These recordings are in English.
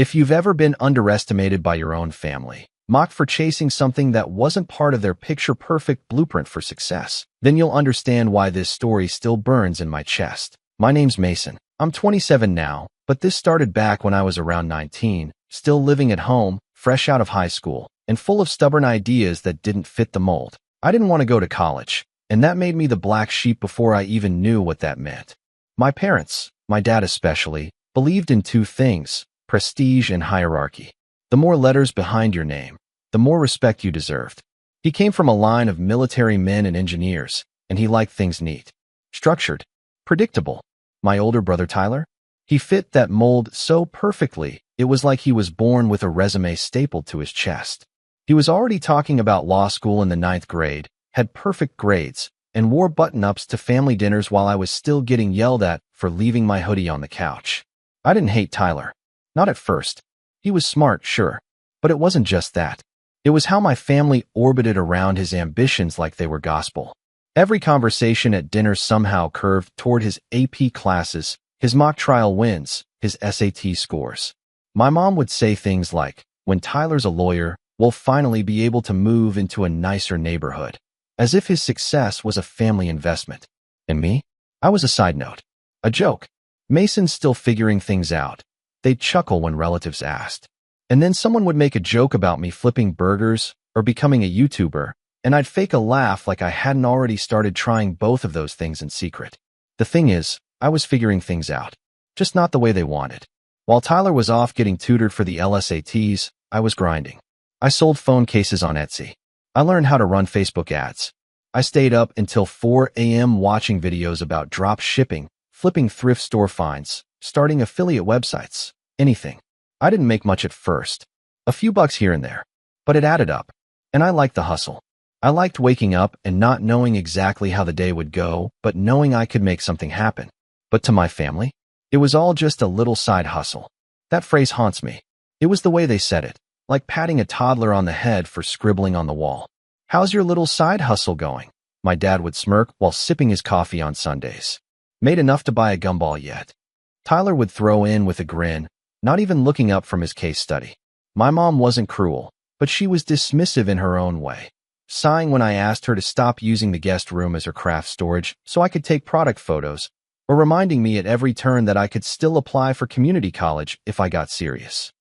If you've ever been underestimated by your own family, mocked for chasing something that wasn't part of their picture-perfect blueprint for success, then you'll understand why this story still burns in my chest. My name's Mason. I'm 27 now, but this started back when I was around 19, still living at home, fresh out of high school, and full of stubborn ideas that didn't fit the mold. I didn't want to go to college, and that made me the black sheep before I even knew what that meant. My parents, my dad especially, believed in two things: prestige and hierarchy. The more letters behind your name, the more respect you deserved. He came from a line of military men and engineers, and he liked things neat, structured, predictable. My older brother Tyler? He fit that mold so perfectly, it was like he was born with a resume stapled to his chest. He was already talking about law school in the 9th grade, had perfect grades, and wore button-ups to family dinners while I was still getting yelled at for leaving my hoodie on the couch. I didn't hate Tyler. Not at first. He was smart, sure. But it wasn't just that. It was how my family orbited around his ambitions like they were gospel. Every conversation at dinner somehow curved toward his AP classes, his mock trial wins, his SAT scores. My mom would say things like, "When Tyler's a lawyer, we'll finally be able to move into a nicer neighborhood," as if his success was a family investment. And me? I was a side note. A joke. Mason's still figuring things out. They'd chuckle when relatives asked. And then someone would make a joke about me flipping burgers or becoming a YouTuber, and I'd fake a laugh like I hadn't already started trying both of those things in secret. The thing is, I was figuring things out, just not the way they wanted. While Tyler was off getting tutored for the LSATs, I was grinding. I sold phone cases on Etsy. I learned how to run Facebook ads. I stayed up until 4 a.m. watching videos about drop shipping, flipping thrift store finds, starting affiliate websites, anything. I didn't make much at first. A few bucks here and there. But it added up. And I liked the hustle. I liked waking up and not knowing exactly how the day would go, but knowing I could make something happen. But to my family, it was all just a little side hustle. That phrase haunts me. It was the way they said it, like patting a toddler on the head for scribbling on the wall. "How's your little side hustle going?" My dad would smirk while sipping his coffee on Sundays. "Made enough to buy a gumball yet?" Tyler would throw in with a grin, not even looking up from his case study. My mom wasn't cruel, but she was dismissive in her own way, sighing when I asked her to stop using the guest room as her craft storage so I could take product photos, or reminding me at every turn that I could still apply for community college if I got serious.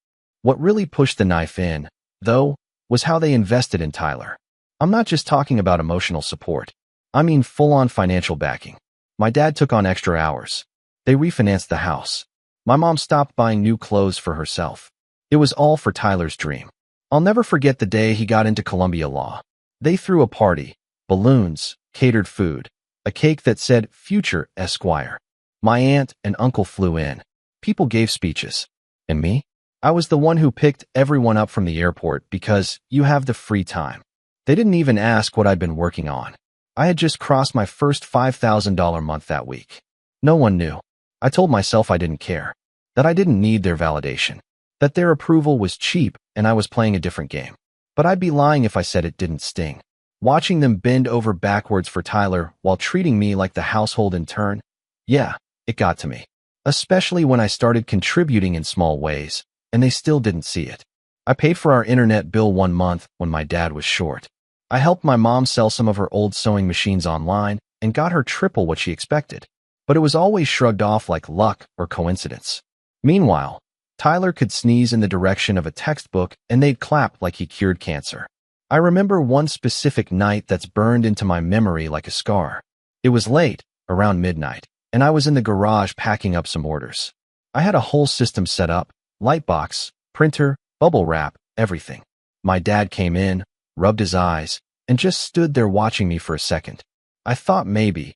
What really pushed the knife in, though, was how they invested in Tyler. I'm not just talking about emotional support. I mean full-on financial backing. My dad took on extra hours. They refinanced the house. My mom stopped buying new clothes for herself. It was all for Tyler's dream. I'll never forget the day he got into Columbia Law. They threw a party, balloons, catered food, a cake that said Future Esquire. My aunt and uncle flew in. People gave speeches. And me? I was the one who picked everyone up from the airport because you have the free time. They didn't even ask what I'd been working on. I had just crossed my first $5,000 month that week. No one knew. I told myself I didn't care, that I didn't need their validation, that their approval was cheap and I was playing a different game. But I'd be lying if I said it didn't sting. Watching them bend over backwards for Tyler while treating me like the household intern, yeah, it got to me. Especially when I started contributing in small ways, and they still didn't see it. I paid for our internet bill one month when my dad was short. I helped my mom sell some of her old sewing machines online and got her triple what she expected. But it was always shrugged off like luck or coincidence. Meanwhile, Tyler could sneeze in the direction of a textbook and they'd clap like he cured cancer. I remember one specific night that's burned into my memory like a scar. It was late, around midnight, and I was in the garage packing up some orders. I had a whole system set up, lightbox, printer, bubble wrap, everything. My dad came in, rubbed his eyes, and just stood there watching me for a second. I thought maybe,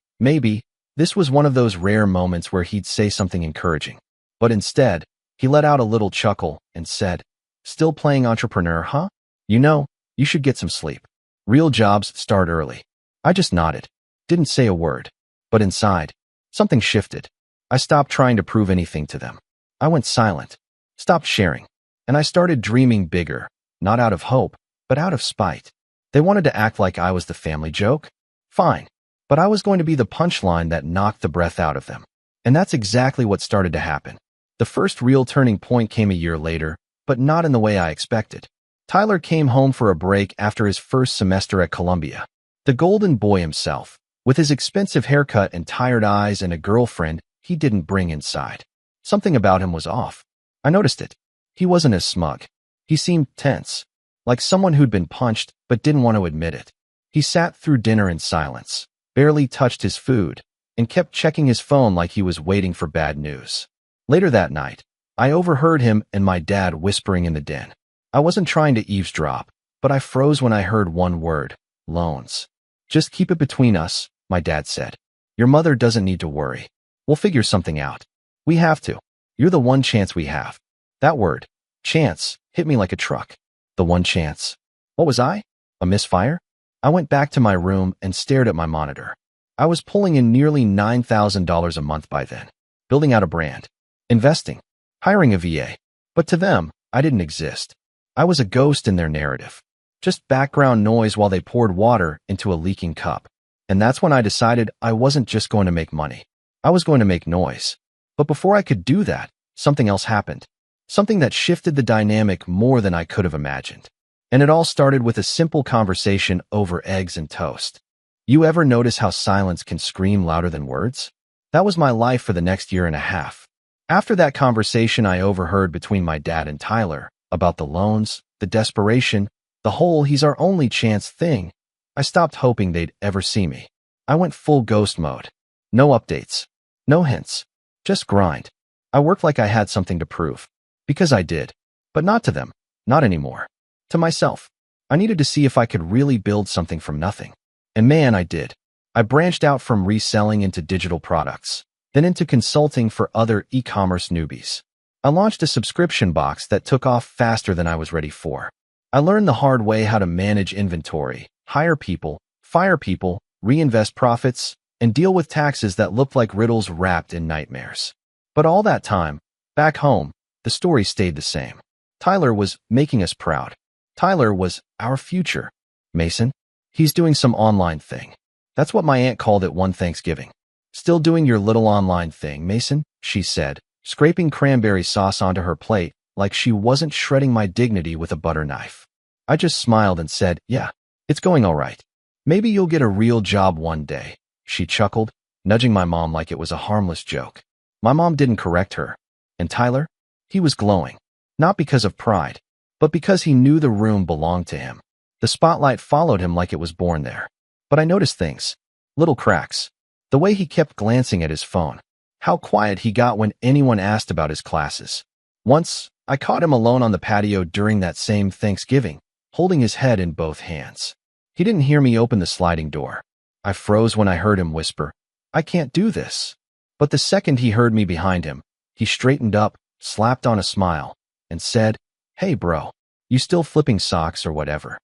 this was one of those rare moments where he'd say something encouraging. But instead, he let out a little chuckle and said, "Still playing entrepreneur, huh? You know, you should get some sleep. Real jobs start early." I just nodded, didn't say a word. But inside, something shifted. I stopped trying to prove anything to them. I went silent, stopped sharing, and I started dreaming bigger, not out of hope, but out of spite. They wanted to act like I was the family joke? Fine. But I was going to be the punchline that knocked the breath out of them. And that's exactly what started to happen. The The first real turning point came a year later, but not in the way I expected. Tyler came home for a break after his first semester at Columbia. The golden boy himself, with his expensive haircut and tired eyes and a girlfriend he didn't bring inside. Something about him was off. I noticed it. He wasn't as smug. He seemed tense, like someone who'd been punched but didn't want to admit it. He sat through dinner in silence, barely touched his food, and kept checking his phone like he was waiting for bad news. Later that night, I overheard him and my dad whispering in the den. I wasn't trying to eavesdrop, but I froze when I heard one word: loans. Just keep it between us, my dad said. Your mother doesn't need to worry. We'll figure something out. We have to. You're the one chance we have. That word, chance, hit me like a truck. The one chance. What was I? A misfire? I went back to my room and stared at my monitor. I was pulling in nearly $9,000 a month by then, building out a brand, investing, hiring a VA. But to them, I didn't exist. I was a ghost in their narrative, just background noise while they poured water into a leaking cup. And that's when I decided I wasn't just going to make money. I was going to make noise. But before I could do that, something else happened. Something that shifted the dynamic more than I could have imagined. And it all started with a simple conversation over eggs and toast. You ever notice how silence can scream louder than words? That was my life for the next year and a half. After that conversation I overheard between my dad and Tyler about the loans, the desperation, the whole he's our only chance thing, I stopped hoping they'd ever see me. I went full ghost mode. No updates. No hints. Just grind. I worked like I had something to prove. Because I did. But not to them. Not anymore. To myself. I needed to see if I could really build something from nothing. And man, I did. I branched out from reselling into digital products, then into consulting for other e-commerce newbies. I launched a subscription box that took off faster than I was ready for. I learned the hard way how to manage inventory, hire people, fire people, reinvest profits, and deal with taxes that looked like riddles wrapped in nightmares. But all that time, back home, the story stayed the same. Tyler was making us proud. Tyler was our future. Mason? He's doing some online thing. That's what my aunt called it one Thanksgiving. Still doing your little online thing, Mason? She said, scraping cranberry sauce onto her plate like she wasn't shredding my dignity with a butter knife. I just smiled and said, yeah, it's going all right. Maybe you'll get a real job one day. She chuckled, nudging my mom like it was a harmless joke. My mom didn't correct her. And Tyler? He was glowing. Not because of pride, but because he knew the room belonged to him. The spotlight followed him like it was born there. But I noticed things. Little cracks. The way he kept glancing at his phone. How quiet he got when anyone asked about his classes. Once, I caught him alone on the patio during that same Thanksgiving, holding his head in both hands. He didn't hear me open the sliding door. I froze when I heard him whisper, I can't do this. But the second he heard me behind him, he straightened up, slapped on a smile, and said, hey bro, you still flipping socks or whatever?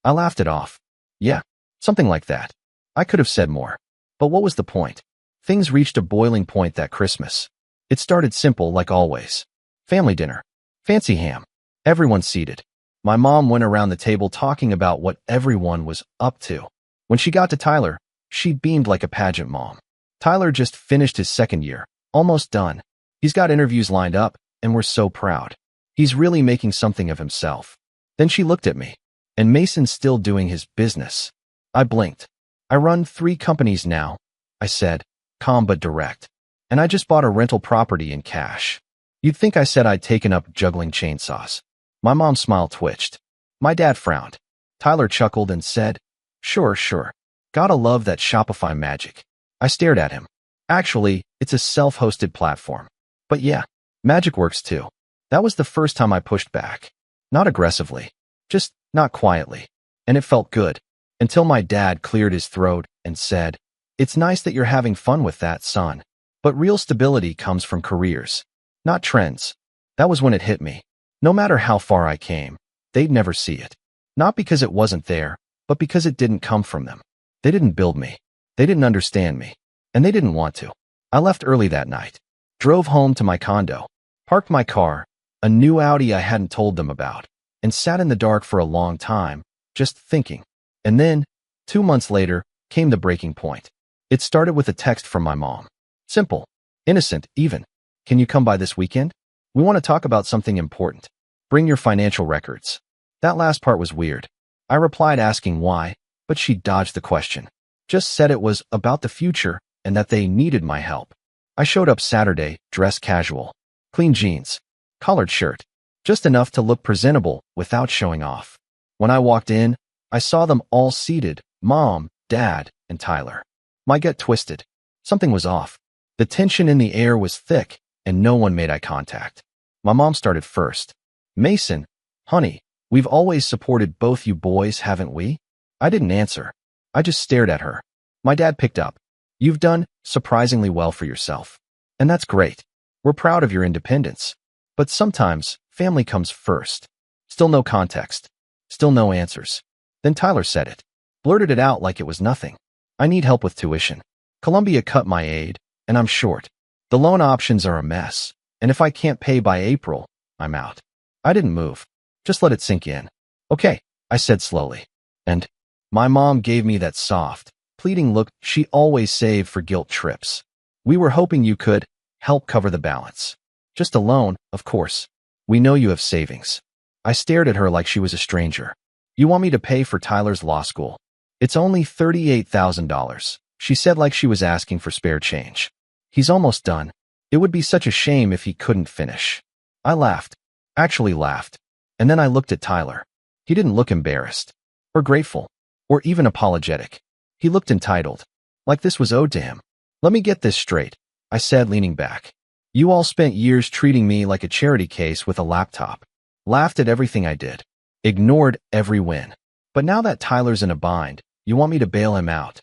I laughed it off. Yeah, something like that. I could have said more. But what was the point? Things reached a boiling point that Christmas. It started simple like always. Family dinner. Fancy ham. Everyone seated. My mom went around the table talking about what everyone was up to. When she got to Tyler, she beamed like a pageant mom. Tyler just finished his second year, almost done. He's got interviews lined up, and we're so proud. He's really making something of himself. Then she looked at me. And Mason's still doing his business. I blinked. I run 3 companies now, I said, calm but direct. And I just bought a rental property in cash. You'd think I said I'd taken up juggling chainsaws. My mom's smile twitched. My dad frowned. Tyler chuckled and said, sure. Gotta love that Shopify magic. I stared at him. Actually, it's a self-hosted platform. But yeah, magic works too. That was the first time I pushed back. Not aggressively. Just not quietly. And it felt good. Until my dad cleared his throat and said, it's nice that you're having fun with that, son. But real stability comes from careers, not trends. That was when it hit me. No matter how far I came, they'd never see it. Not because it wasn't there, but because it didn't come from them. They didn't build me. They didn't understand me. And they didn't want to. I left early that night. Drove home to my condo. Parked my car, a new Audi I hadn't told them about. And sat in the dark for a long time, just thinking. And then, 2 months later, came the breaking point. It started with a text from my mom. Simple. Innocent, even. Can you come by this weekend? We want to talk about something important. Bring your financial records. That last part was weird. I replied asking why, but she dodged the question. Just said it was about the future and that they needed my help. I showed up Saturday, dressed casual. Clean jeans. Collared shirt. Just enough to look presentable without showing off. When I walked in, I saw them all seated, Mom, Dad, and Tyler. My gut twisted. Something was off. The tension in the air was thick, and no one made eye contact. My mom started first. Mason, honey, we've always supported both you boys, haven't we? I didn't answer. I just stared at her. My dad picked up. You've done surprisingly well for yourself. And that's great. We're proud of your independence. But sometimes, family comes first. Still no context. Still no answers. Then Tyler said it. Blurted it out like it was nothing. I need help with tuition. Columbia cut my aid, and I'm short. The loan options are a mess. And if I can't pay by April, I'm out. I didn't move. Just let it sink in. Okay, I said slowly. And my mom gave me that soft, pleading look she always saved for guilt trips. We were hoping you could help cover the balance. Just a loan, of course. We know you have savings. I stared at her like she was a stranger. You want me to pay for Tyler's law school? It's only $38,000, she said like she was asking for spare change. He's almost done. It would be such a shame if he couldn't finish. I laughed. Actually laughed. And then I looked at Tyler. He didn't look embarrassed. Or grateful. Or even apologetic. He looked entitled. Like this was owed to him. Let me get this straight, I said, leaning back. You all spent years treating me like a charity case with a laptop. Laughed at everything I did. Ignored every win. But now that Tyler's in a bind, you want me to bail him out.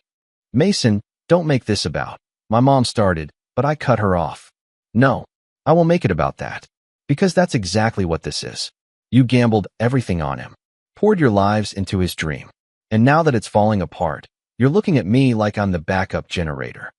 Mason, don't make this about. My mom started, but I cut her off. No, I will make it about that. Because that's exactly what this is. You gambled everything on him. Poured your lives into his dream. And now that it's falling apart, you're looking at me like I'm the backup generator.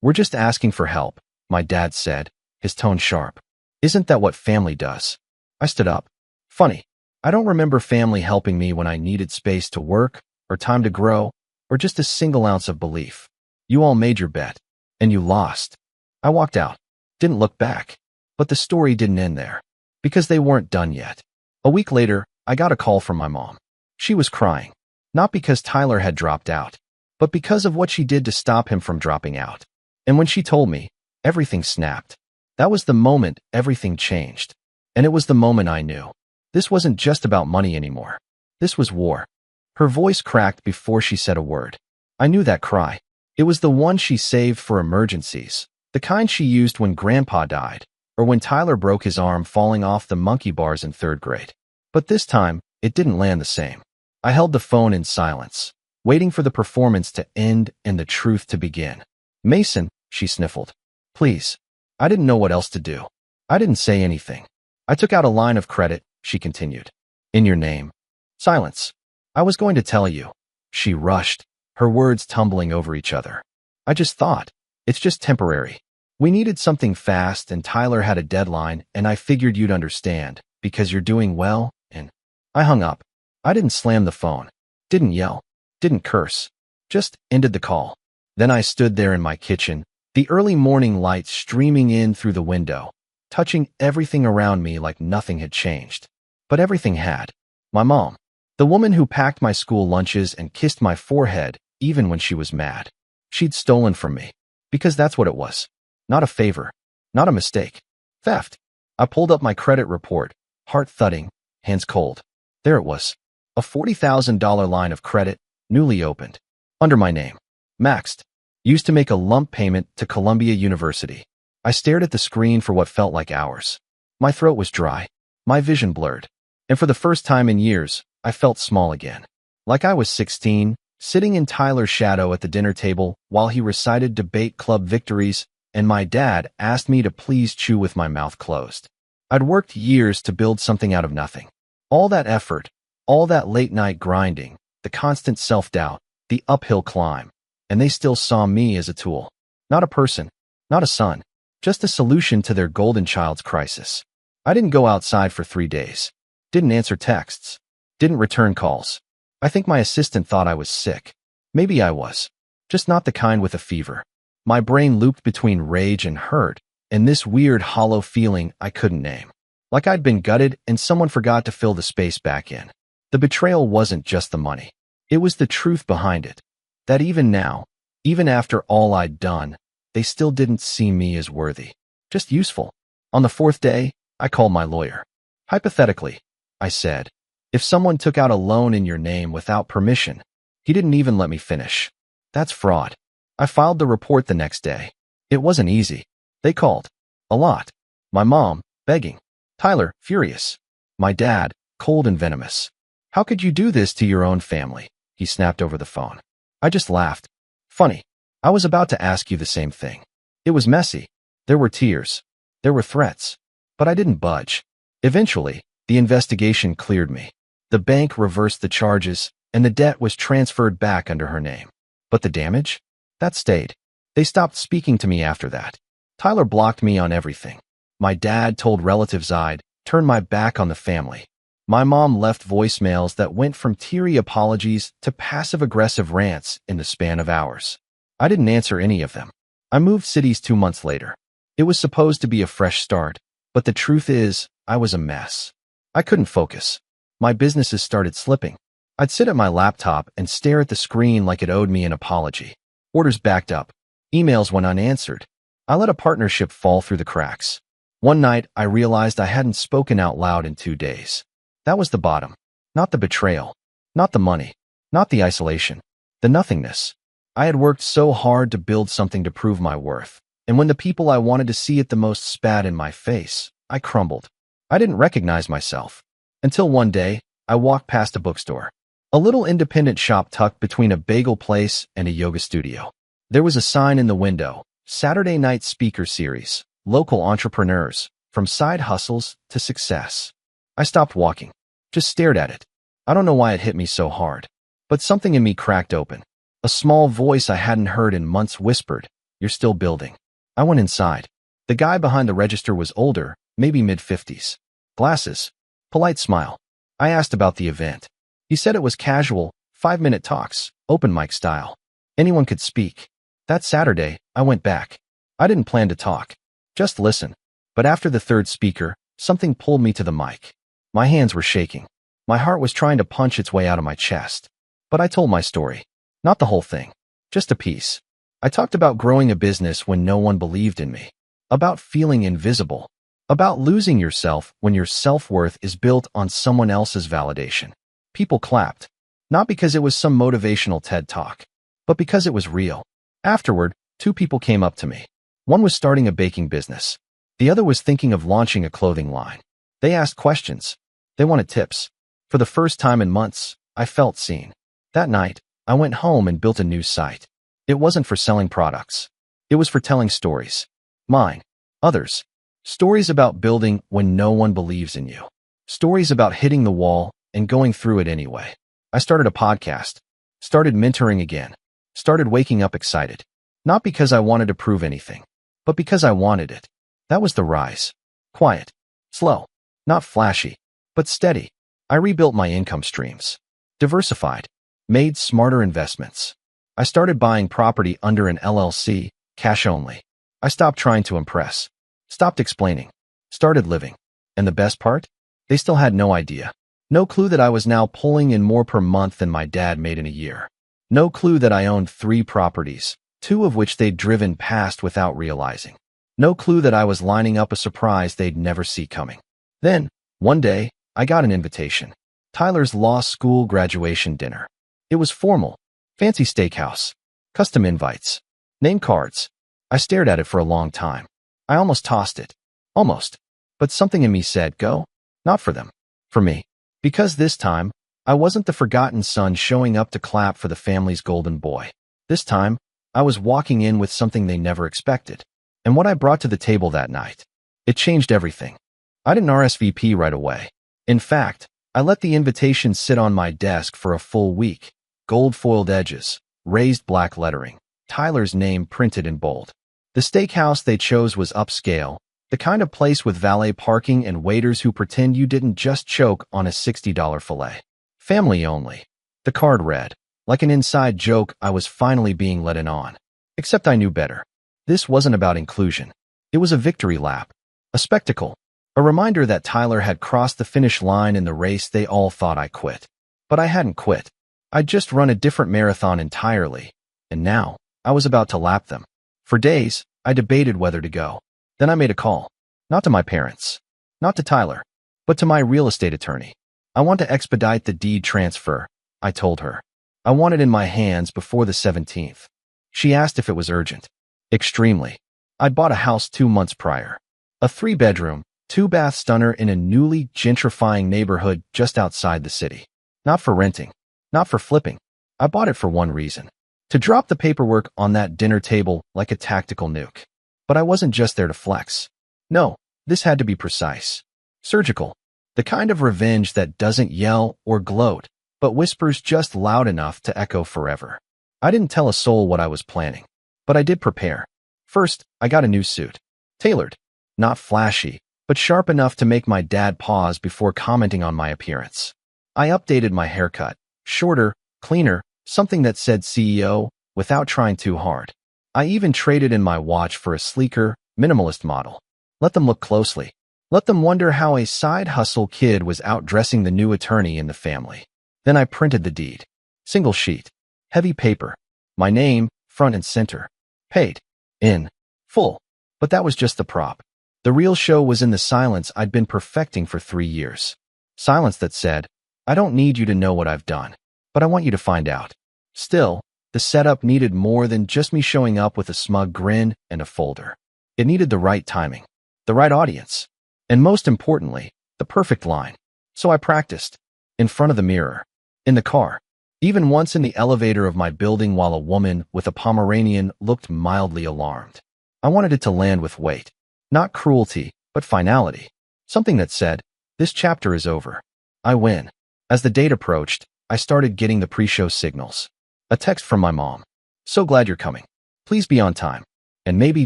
We're just asking for help, my dad said, his tone sharp. Isn't that what family does? I stood up. Funny, I don't remember family helping me when I needed space to work, or time to grow, or just a single ounce of belief. You all made your bet, and you lost. I walked out. Didn't look back. But the story didn't end there. Because they weren't done yet. A week later, I got a call from my mom. She was crying. Not because Tyler had dropped out, but because of what she did to stop him from dropping out. And when she told me, everything snapped. That was the moment everything changed. And it was the moment I knew. This wasn't just about money anymore. This was war. Her voice cracked before she said a word. I knew that cry. It was the one she saved for emergencies. The kind she used when Grandpa died, or when Tyler broke his arm falling off the monkey bars in 3rd grade. But this time, it didn't land the same. I held the phone in silence, waiting for the performance to end and the truth to begin. Mason, she sniffled. Please. I didn't know what else to do. I didn't say anything. I took out a line of credit, she continued. In your name. Silence. I was going to tell you. She rushed, her words tumbling over each other. I just thought. It's just temporary. We needed something fast and Tyler had a deadline and I figured you'd understand, because you're doing well, and I hung up. I didn't slam the phone. Didn't yell. Didn't curse. Just ended the call. Then I stood there in my kitchen, the early morning light streaming in through the window, touching everything around me like nothing had changed. But everything had. My mom. The woman who packed my school lunches and kissed my forehead even when she was mad. She'd stolen from me. Because that's what it was. Not a favor. Not a mistake. Theft. I pulled up my credit report, heart thudding, hands cold. There it was. A $40,000 line of credit, newly opened. Under my name. Maxed. Used to make a lump payment to Columbia University. I stared at the screen for what felt like hours. My throat was dry. My vision blurred. And for the first time in years, I felt small again. Like I was 16, sitting in Tyler's shadow at the dinner table while he recited debate club victories, and my dad asked me to please chew with my mouth closed. I'd worked years to build something out of nothing. All that effort, all that late-night grinding, the constant self-doubt, the uphill climb, and they still saw me as a tool. Not a person, not a son, just a solution to their golden child's crisis. I didn't go outside for 3 days. Didn't answer texts. Didn't return calls. I think my assistant thought I was sick. Maybe I was. Just not the kind with a fever. My brain looped between rage and hurt, and this weird hollow feeling I couldn't name. like I'd been gutted and someone forgot to fill the space back in. The betrayal wasn't just the money. It was the truth behind it. That even now, even after all I'd done, they still didn't see me as worthy. Just useful. On the fourth day, I called my lawyer. Hypothetically, I said, if someone took out a loan in your name without permission, he didn't even let me finish. That's fraud. I filed the report the next day. It wasn't easy. They called. A lot. My mom, begging. Tyler, furious. My dad, cold and venomous. How could you do this to your own family? He snapped over the phone. I just laughed. Funny. I was about to ask you the same thing. It was messy. There were tears. There were threats. But I didn't budge. Eventually, the investigation cleared me. The bank reversed the charges, and the debt was transferred back under her name. But the damage? That stayed. They stopped speaking to me after that. Tyler blocked me on everything. My dad told relatives I'd turned my back on the family. My mom left voicemails that went from teary apologies to passive-aggressive rants in the span of hours. I didn't answer any of them. I moved cities 2 months later. It was supposed to be a fresh start, but the truth is, I was a mess. I couldn't focus. My businesses started slipping. I'd sit at my laptop and stare at the screen like it owed me an apology. Orders backed up. Emails went unanswered. I let a partnership fall through the cracks. One night, I realized I hadn't spoken out loud in 2 days. That was the bottom. Not the betrayal. Not the money. Not the isolation. The nothingness. I had worked so hard to build something to prove my worth, and when the people I wanted to see it the most spat in my face, I crumbled. I didn't recognize myself. Until one day, I walked past a bookstore. A little independent shop tucked between a bagel place and a yoga studio. There was a sign in the window, Saturday Night Speaker Series, local entrepreneurs, from side hustles to success. I stopped walking, just stared at it. I don't know why it hit me so hard, but something in me cracked open. A small voice I hadn't heard in months whispered, "You're still building." I went inside. The guy behind the register was older, maybe mid-50s. Glasses. Polite smile. I asked about the event. He said it was casual, 5-minute talks, open mic style. Anyone could speak. That Saturday, I went back. I didn't plan to talk, just listen. But after the third speaker, something pulled me to the mic. My hands were shaking. My heart was trying to punch its way out of my chest. But I told my story. Not the whole thing. Just a piece. I talked about growing a business when no one believed in me. About feeling invisible. About losing yourself when your self-worth is built on someone else's validation. People clapped. Not because it was some motivational TED Talk, but because it was real. Afterward, 2 people came up to me. One was starting a baking business. The other was thinking of launching a clothing line. They asked questions. They wanted tips. For the first time in months, I felt seen. That night, I went home and built a new site. It wasn't for selling products. It was for telling stories. Mine. Others. Stories about building when no one believes in you. Stories about hitting the wall and going through it anyway. I started a podcast. Started mentoring again. Started waking up excited. Not because I wanted to prove anything, but because I wanted it. That was the rise. Quiet. Slow. Not flashy, but steady. I rebuilt my income streams. Diversified. Made smarter investments. I started buying property under an LLC, cash only. I stopped trying to impress. Stopped explaining. Started living. And the best part? They still had no idea. No clue that I was now pulling in more per month than my dad made in a year. No clue that I owned 3 properties, 2 of which they'd driven past without realizing. No clue that I was lining up a surprise they'd never see coming. Then, one day, I got an invitation. Tyler's law school graduation dinner. It was formal. Fancy steakhouse. Custom invites. Name cards. I stared at it for a long time. I almost tossed it. Almost. But something in me said, go. Not for them. For me. Because this time, I wasn't the forgotten son showing up to clap for the family's golden boy. This time, I was walking in with something they never expected. And what I brought to the table that night, it changed everything. I didn't RSVP right away. In fact, I let the invitation sit on my desk for a full week. Gold foiled edges, raised black lettering, Tyler's name printed in bold. The steakhouse they chose was upscale, the kind of place with valet parking and waiters who pretend you didn't just choke on a $60 filet. Family only. The card read. Like an inside joke, I was finally being let in on. Except I knew better. This wasn't about inclusion. It was a victory lap. A spectacle. A reminder that Tyler had crossed the finish line in the race they all thought I quit. But I hadn't quit. I'd just run a different marathon entirely, and now I was about to lap them. For days, I debated whether to go. Then I made a call. Not to my parents. Not to Tyler. But to my real estate attorney. I want to expedite the deed transfer, I told her. I want it in my hands before the 17th. She asked if it was urgent. Extremely. I'd bought a house 2 months prior. A 3-bedroom, 2-bath stunner in a newly gentrifying neighborhood just outside the city. Not for renting. Not for flipping. I bought it for one reason. To drop the paperwork on that dinner table like a tactical nuke. But I wasn't just there to flex. No, this had to be precise. Surgical. The kind of revenge that doesn't yell or gloat, but whispers just loud enough to echo forever. I didn't tell a soul what I was planning, but I did prepare. First, I got a new suit. Tailored. Not flashy, but sharp enough to make my dad pause before commenting on my appearance. I updated my haircut. Shorter, cleaner, something that said CEO, without trying too hard. I even traded in my watch for a sleeker, minimalist model. Let them look closely. Let them wonder how a side hustle kid was outdressing the new attorney in the family. Then I printed the deed. Single sheet. Heavy paper. My name, front and center. Paid. In. Full. But that was just the prop. The real show was in the silence I'd been perfecting for 3 years. Silence that said, I don't need you to know what I've done, but I want you to find out. Still, the setup needed more than just me showing up with a smug grin and a folder. It needed the right timing, the right audience, and most importantly, the perfect line. So I practiced. In front of the mirror. In the car. Even once in the elevator of my building while a woman with a Pomeranian looked mildly alarmed. I wanted it to land with weight. Not cruelty, but finality. Something that said, this chapter is over. I win. As the date approached, I started getting the pre-show signals. A text from my mom. So glad you're coming. Please be on time. And maybe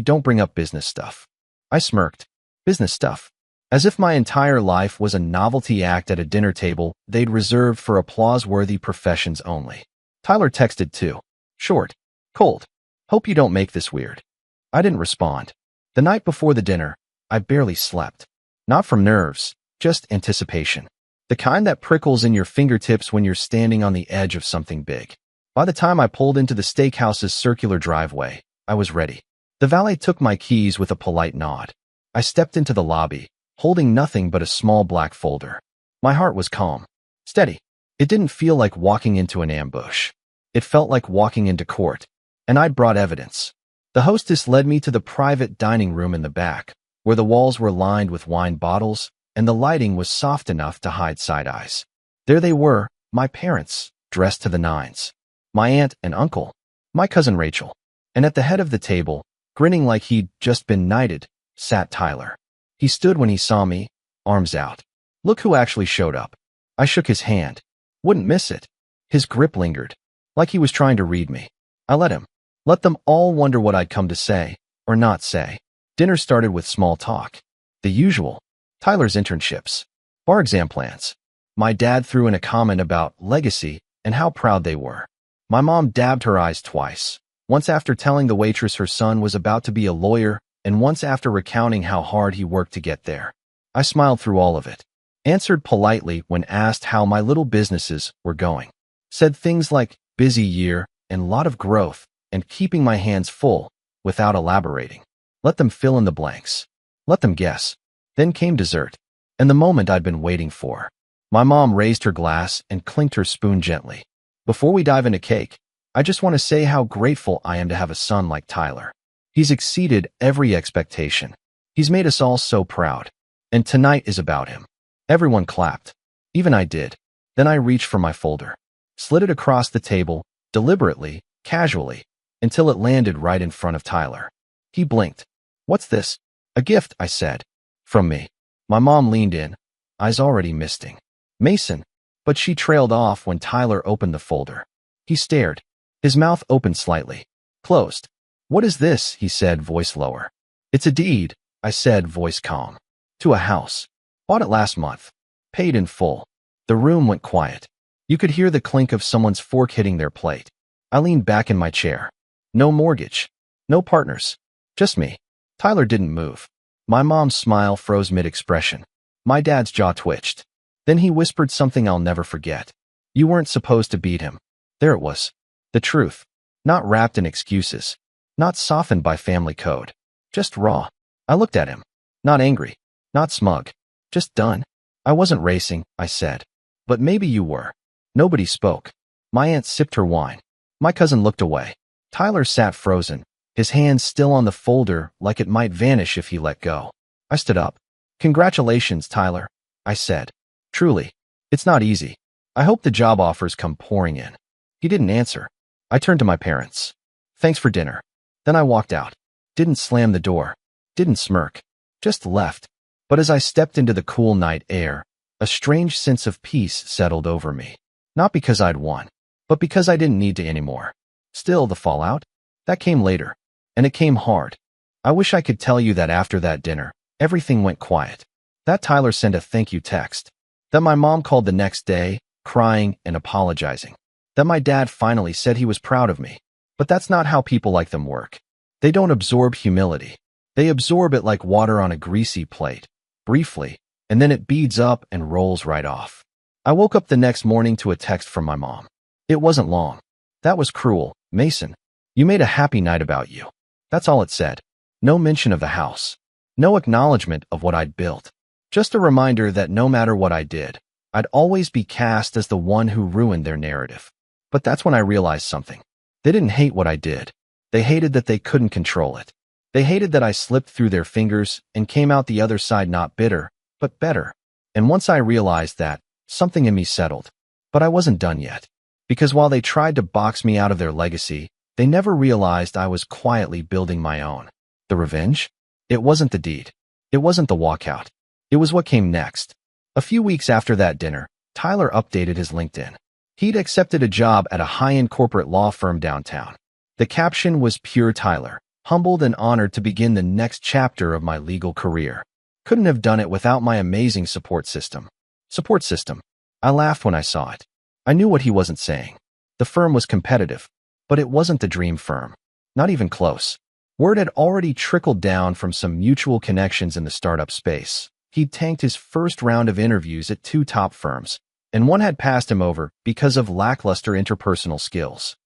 don't bring up business stuff. I smirked. Business stuff. As if my entire life was a novelty act at a dinner table they'd reserved for applause-worthy professions only. Tyler texted too. Short. Cold. Hope you don't make this weird. I didn't respond. The night before the dinner, I barely slept. Not from nerves, just anticipation. The kind that prickles in your fingertips when you're standing on the edge of something big. By the time I pulled into the steakhouse's circular driveway, I was ready. The valet took my keys with a polite nod. I stepped into the lobby, holding nothing but a small black folder. My heart was calm. Steady. It didn't feel like walking into an ambush. It felt like walking into court. And I'd brought evidence. The hostess led me to the private dining room in the back, where the walls were lined with wine bottles, and the lighting was soft enough to hide side eyes. There they were, my parents, dressed to the nines. My aunt and uncle. My cousin Rachel. And at the head of the table, grinning like he'd just been knighted, sat Tyler. He stood when he saw me, arms out. Look who actually showed up. I shook his hand. Wouldn't miss it. His grip lingered, like he was trying to read me. I let him. Let them all wonder what I'd come to say, or not say. Dinner started with small talk. The usual. Tyler's internships. Bar exam plans. My dad threw in a comment about legacy and how proud they were. My mom dabbed her eyes twice. Once after telling the waitress her son was about to be a lawyer, and once after recounting how hard he worked to get there. I smiled through all of it. Answered politely when asked how my little businesses were going. Said things like, busy year, and lot of growth, and keeping my hands full, without elaborating. Let them fill in the blanks. Let them guess. Then came dessert, and the moment I'd been waiting for. My mom raised her glass and clinked her spoon gently. Before we dive into cake, I just want to say how grateful I am to have a son like Tyler. He's exceeded every expectation. He's made us all so proud. And tonight is about him. Everyone clapped. Even I did. Then I reached for my folder. Slid it across the table, deliberately, casually, until it landed right in front of Tyler. He blinked. What's this? A gift, I said. From me. My mom leaned in, eyes already misting. Mason. But she trailed off when Tyler opened the folder. He stared. His mouth opened slightly. Closed. What is this? He said, voice lower. It's a deed, I said, voice calm. To a house. Bought it last month. Paid in full. The room went quiet. You could hear the clink of someone's fork hitting their plate. I leaned back in my chair. No mortgage. No partners. Just me. Tyler didn't move. My mom's smile froze mid-expression. My dad's jaw twitched. Then he whispered something I'll never forget. You weren't supposed to beat him. There it was. The truth. Not wrapped in excuses. Not softened by family code. Just raw. I looked at him. Not angry. Not smug. Just done. I wasn't racing, I said. But maybe you were. Nobody spoke. My aunt sipped her wine. My cousin looked away. Tyler sat frozen, his hands still on the folder like it might vanish if he let go. I stood up. Congratulations, Tyler, I said. Truly. It's not easy. I hope the job offers come pouring in. He didn't answer. I turned to my parents. Thanks for dinner. Then I walked out. Didn't slam the door. Didn't smirk. Just left. But as I stepped into the cool night air, a strange sense of peace settled over me. Not because I'd won, but because I didn't need to anymore. Still, the fallout? That came later. And it came hard. I wish I could tell you that after that dinner, everything went quiet. That Tyler sent a thank you text. That my mom called the next day, crying and apologizing. That my dad finally said he was proud of me. But that's not how people like them work. They don't absorb humility. They absorb it like water on a greasy plate, briefly, and then it beads up and rolls right off. I woke up the next morning to a text from my mom. It wasn't long. That was cruel, Mason. You made a happy night about you. That's all it said. No mention of the house. No acknowledgement of what I'd built. Just a reminder that no matter what I did, I'd always be cast as the one who ruined their narrative. But that's when I realized something. They didn't hate what I did. They hated that they couldn't control it. They hated that I slipped through their fingers and came out the other side not bitter, but better. And once I realized that, something in me settled. But I wasn't done yet. Because while they tried to box me out of their legacy, they never realized I was quietly building my own. The revenge? It wasn't the deed. It wasn't the walkout. It was what came next. A few weeks after that dinner, Tyler updated his LinkedIn. He'd accepted a job at a high-end corporate law firm downtown. The caption was pure Tyler, humbled and honored to begin the next chapter of my legal career. Couldn't have done it without my amazing support system. Support system. I laughed when I saw it. I knew what he wasn't saying. The firm was competitive, but it wasn't the dream firm. Not even close. Word had already trickled down from some mutual connections in the startup space. He'd tanked his first round of interviews at 2 top firms, and one had passed him over because of lackluster interpersonal skills.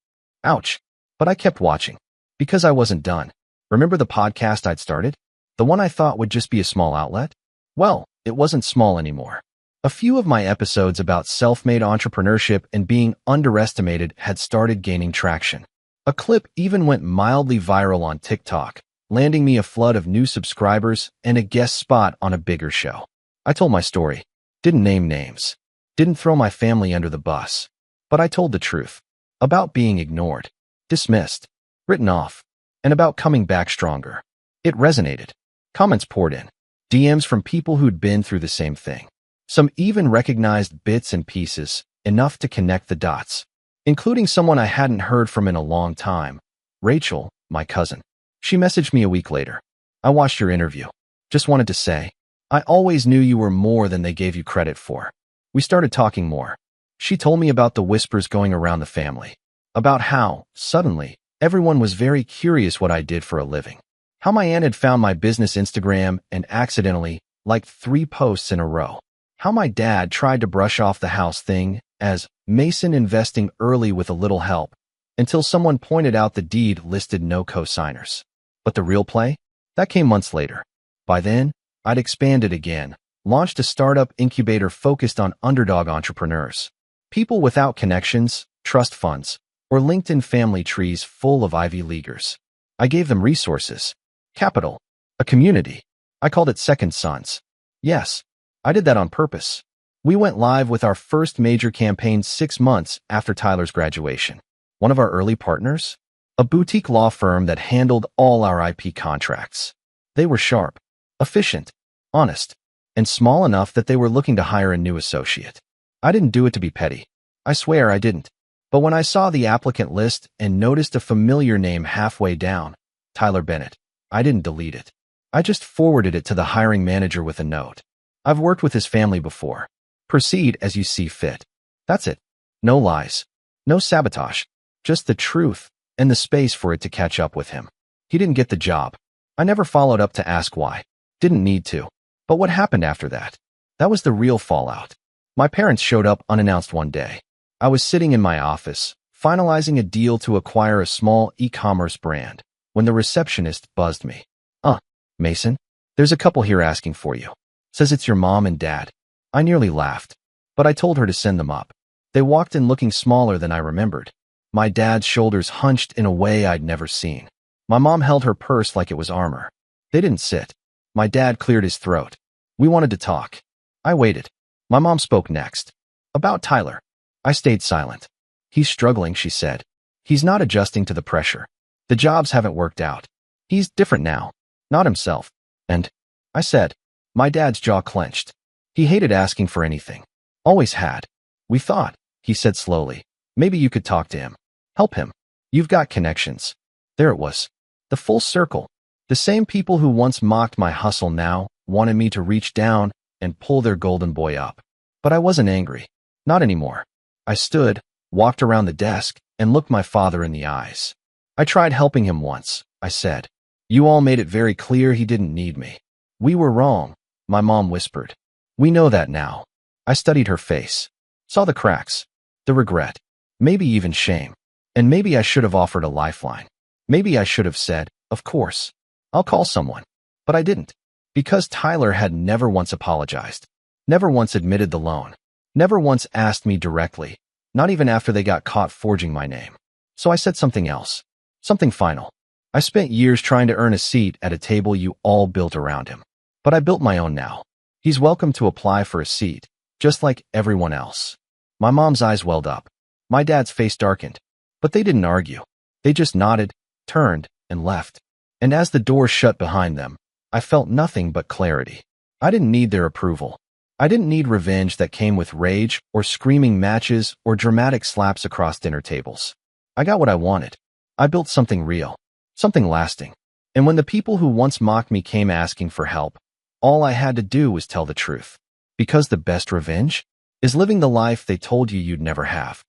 Ouch. But I kept watching. Because I wasn't done. Remember the podcast I'd started? The one I thought would just be a small outlet? Well, it wasn't small anymore. A few of my episodes about self-made entrepreneurship and being underestimated had started gaining traction. A clip even went mildly viral on TikTok, landing me a flood of new subscribers and a guest spot on a bigger show. I told my story. Didn't name names. Didn't throw my family under the bus. But I told the truth. About being ignored. Dismissed. Written off. And about coming back stronger. It resonated. Comments poured in. DMs from people who'd been through the same thing. Some even recognized bits and pieces, enough to connect the dots. Including someone I hadn't heard from in a long time. Rachel, my cousin. She messaged me a week later. I watched your interview. Just wanted to say, I always knew you were more than they gave you credit for. We started talking more. She told me about the whispers going around the family. About how, suddenly, everyone was very curious what I did for a living. How my aunt had found my business Instagram and accidentally liked 3 posts in a row. How my dad tried to brush off the house thing as Mason investing early with a little help, until someone pointed out the deed listed no co-signers. But the real play? That came months later. By then, I'd expanded again, launched a startup incubator focused on underdog entrepreneurs. People without connections, trust funds, or LinkedIn family trees full of Ivy Leaguers. I gave them resources, capital, a community. I called it Second Sons. Yes, I did that on purpose. We went live with our first major campaign 6 months after Tyler's graduation. One of our early partners? A boutique law firm that handled all our IP contracts. They were sharp, efficient, honest, and small enough that they were looking to hire a new associate. I didn't do it to be petty. I swear I didn't. But when I saw the applicant list and noticed a familiar name halfway down, Tyler Bennett, I didn't delete it. I just forwarded it to the hiring manager with a note. I've worked with his family before. Proceed as you see fit. That's it. No lies. No sabotage. Just the truth and the space for it to catch up with him. He didn't get the job. I never followed up to ask why. Didn't need to. But what happened after that? That was the real fallout. My parents showed up unannounced one day. I was sitting in my office, finalizing a deal to acquire a small e-commerce brand, when the receptionist buzzed me. Mason, there's a couple here asking for you. Says it's your mom and dad. I nearly laughed, but I told her to send them up. They walked in looking smaller than I remembered. My dad's shoulders hunched in a way I'd never seen. My mom held her purse like it was armor. They didn't sit. My dad cleared his throat. We wanted to talk. I waited. My mom spoke next. About Tyler. I stayed silent. He's struggling, she said. He's not adjusting to the pressure. The jobs haven't worked out. He's different now. Not himself. And I said. My dad's jaw clenched. He hated asking for anything. Always had. We thought, he said slowly, maybe you could talk to him. Help him. You've got connections. There it was. The full circle. The same people who once mocked my hustle now wanted me to reach down and pull their golden boy up. But I wasn't angry. Not anymore. I stood, walked around the desk, and looked my father in the eyes. I tried helping him once, I said. You all made it very clear he didn't need me. We were wrong, my mom whispered. We know that now. I studied her face. Saw the cracks. The regret. Maybe even shame. And maybe I should have offered a lifeline. Maybe I should have said, of course. I'll call someone. But I didn't. Because Tyler had never once apologized. Never once admitted the loan. Never once asked me directly. Not even after they got caught forging my name. So I said something else. Something final. I spent years trying to earn a seat at a table you all built around him. But I built my own now. He's welcome to apply for a seat, just like everyone else. My mom's eyes welled up. My dad's face darkened. But they didn't argue. They just nodded, turned, and left. And as the door shut behind them, I felt nothing but clarity. I didn't need their approval. I didn't need revenge that came with rage or screaming matches or dramatic slaps across dinner tables. I got what I wanted. I built something real. Something lasting. And when the people who once mocked me came asking for help, all I had to do was tell the truth. Because the best revenge is living the life they told you you'd never have.